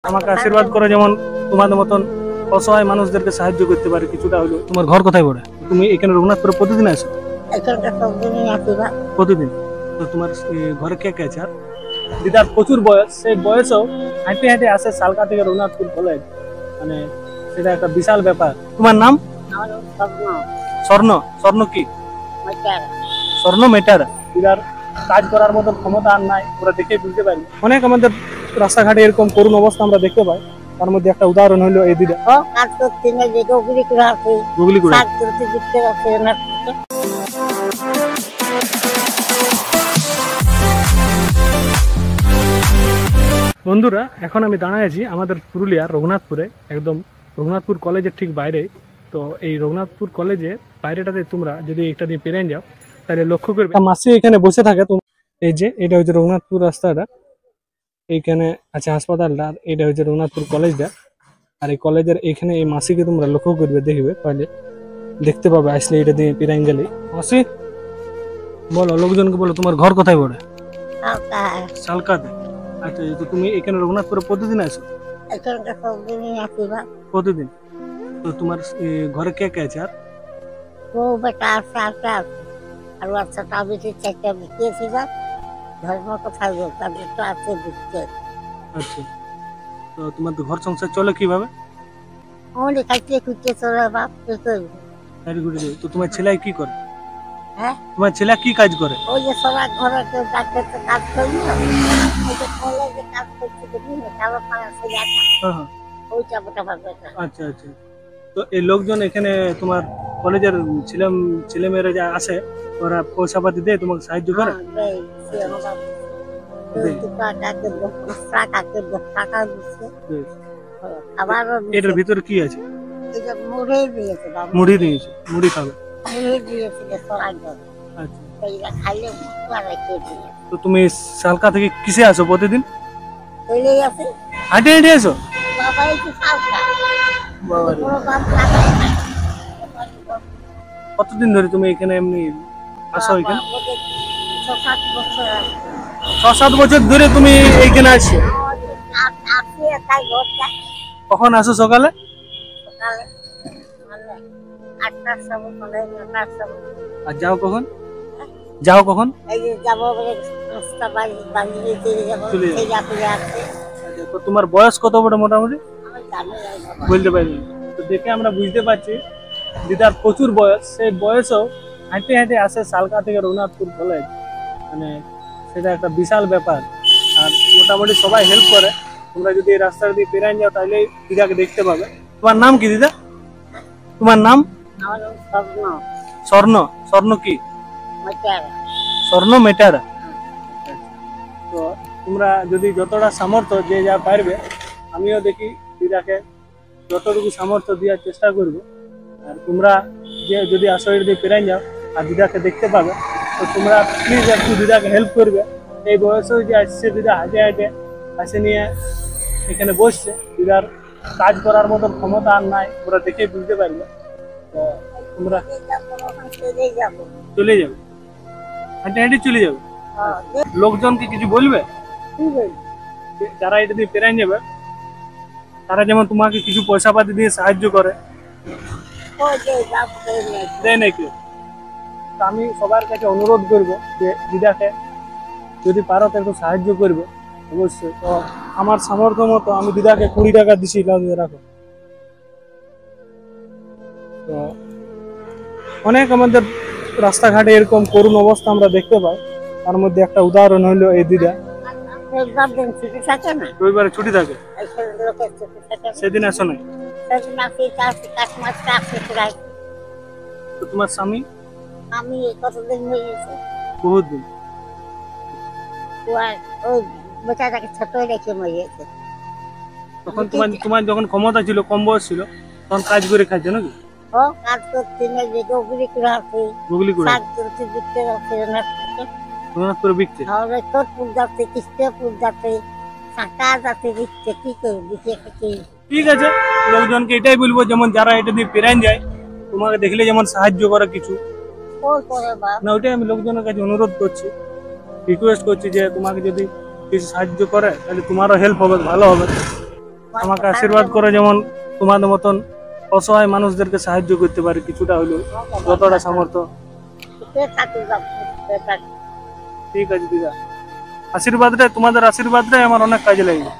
আমাকে আশীর্বাদ করো যেমন তোমাদের মতন অসহায় মানুষদেরকে সাহায্য করতে পারে কিছুটা হলো। তোমার ঘর কোথায় পড়ে? তুমি এখানে রঘুনাথপুরে প্রতিদিন আসো? প্রতিদিন। তো তোমার ঘরে কে কে আছে? আর দিদার প্রচুর বয়স, সেই বয়সেও হাঁটে হাঁটে আসে সালকা থেকে রঘুনাথপুর কলেজ, মানে সেটা একটা বিশাল ব্যাপার। তোমার নাম? স্বর্ণ। স্বর্ণ কি? স্বর্ণ মেটার। দিদার কাজ করার মতো ক্ষমতা আর নাই, ওরা দেখে বুঝতে পারি। অনেক আমাদের রাস্তাঘাটে এরকম করুণ অবস্থা আমরা দেখতে পাই, তার মধ্যে একটা উদাহরণ হলো এই দিদা। বন্ধুরা, এখন আমি দাঁড়ায় আছি আমাদের পুরুলিয়ার রঘুনাথপুরে, একদম রঘুনাথপুর কলেজের ঠিক বাইরে। তো এই রঘুনাথপুর কলেজের বাইরেটাতে তোমরা যদি একটা দিয়ে পেরিয়ে যাও তাহলে লক্ষ্য করবে মাসি এখানে বসে থাকে। এই যে এটা হচ্ছে রঘুনাথপুর রাস্তাটা, এইখানে আছে হাসপাতালটা, আর এটা হচ্ছে রঘুনাথপুর কলেজটা। আর এই কলেজের এখানে এই মাসিকে তোমরা লক্ষ্য করবে, দেখবে পারলে দেখতে পাবে আসলে এটা দিয়ে পেরিয়ে গেলে। মাসি বলো, লোকজনকে বলো তোমার ঘর কোথায় পড়ে? সালকাতে। আচ্ছা, তো তুমি এখানে রঘুনাথপুরে প্রতিদিন আসো? প্রতিদিন। তো তোমার ঘরে কে কে আছে? আর আচ্ছা, তো তোমার ঘর সংসার চলে কিভাবে? তো তোমার ছেলে কি করে? তোমার ছেলে কি কাজ করে? ওই যে সবাই ঘরে কাজ করি না, ওই যে কলেজে কাজ করতে দেখি না, তারপর পাশে যাটা। হ্যাঁ, ওইটা বটা পাবে। আচ্ছা আচ্ছা। তো এই লোকজন এখানে তোমার কলেজের ছেলেমেয়েরা যা আসে, ওরা পয়সা পাতি দেয়, তোমাকে সাহায্য করে? এটার ভিতরে কি আছে? মুড়ি দিয়েছে। মুড়ি খাবে? তো তুমি সালকা থেকে কিসে আসো প্রতিদিন? হাঁটে হাঁটে আসো? কতদিন ধরে তুমি এখানে এমনি আসো? এখানে 6-7 বছর ধরে তুমি এইখানে আসছো? কখন আসো? সকালে? আর যাও কখন? যাও কখন? তোমার বয়স কত বড় মোটামুটি বলতে পারি? তো দেখে আমরা বুঝতে পারছি দিদার প্রচুর বয়স, সেই বয়সেও হাঁটে হাঁটে আসে সালকা থেকে রঘুনাথপুর কলেজ, মানে সেটা একটা বিশাল ব্যাপার। আর মোটামুটি সবাই হেল্প করে। তোমরা যদি এই রাস্তা দিয়ে পেরিয়ে যাও তাহলে দিদাকে দেখতে পাবে। তোমার নাম কি দিদা? তোমার নাম? স্বর্ণ। স্বর্ণ কি? স্বর্ণ মেটার। তো তোমরা যদি যতটা সামর্থ্য যে যা পারবে, আমিও দেখি দিদাকে যতটুকু সামর্থ্য দেওয়ার চেষ্টা করব। আর তোমরা যে যদি আসলে যদি পেরিয়ে যাও আর দিদাকে দেখতে পাবে, তো তোমরা প্লিজ একটু দিদাকে হেল্প করবে। এই বয়সেও যে আসছে দিদা হাঁটে হাঁটে আসে নিয়ে এখানে বসছে, দিদার কাজ করার মতো ক্ষমতা আর নাই, ওরা দেখে বুঝতে পারবে। তো তোমরা চলে যাবে, হাঁটে হাঁটে চলে যাবে। লোকজনকে কিছু বলবে যারা এটা দিয়ে পেরিয়ে যাবে, তারা যেমন তোমাকে কিছু পয়সা পাতি দিয়ে সাহায্য করে, দেয় নাকি? আমি সবার কাছে অনুরোধ করবো যে দিদাকে যদি পারো তো একটু সাহায্য করবে অবশ্যই। তো আমার সামর্থ্য মতো আমি দিদাকে 20 টাকা দিছি, রাখো। তো অনেক আমাদের রাস্তাঘাটে এরকম করুণ অবস্থা আমরা দেখতে পাই, তার মধ্যে একটা উদাহরণ হলো এই দিদা। রবিবারে ছুটি থাকে, সেদিন আসো নাই? তো তোমার স্বামী? আমি কতদিন হয়ে গেছে, বহুত দিন। তখন তোমার যখন ক্ষমতা ছিল, কম বয়স ছিল, তখন কাজ করে খাইছো নাকি? কাজ করতে ঠিক আছে। লোকজনকে এটাই বলবো যেমন যারা এটা দিয়ে পেরিয়ে যায়, তোমাকে দেখলে যেমন সাহায্য করে কিছু না, ওইটাই আমি লোকজনের কাছে অনুরোধ করছি, রিকোয়েস্ট করছি যে তোমাকে যদি কিছু সাহায্য করে তাহলে তোমারও হেল্প হবে, ভালো হবে। আমাকে আশীর্বাদ করো যেমন তোমাদের মতন অসহায় মানুষদেরকে সাহায্য করতে পারি কিছুটা হলেও, যতটা সামর্থ্য। ঠিক আছে দিদা, তোমাদের আশীর্বাদটাই আমার অনেক কাজে লাগবে।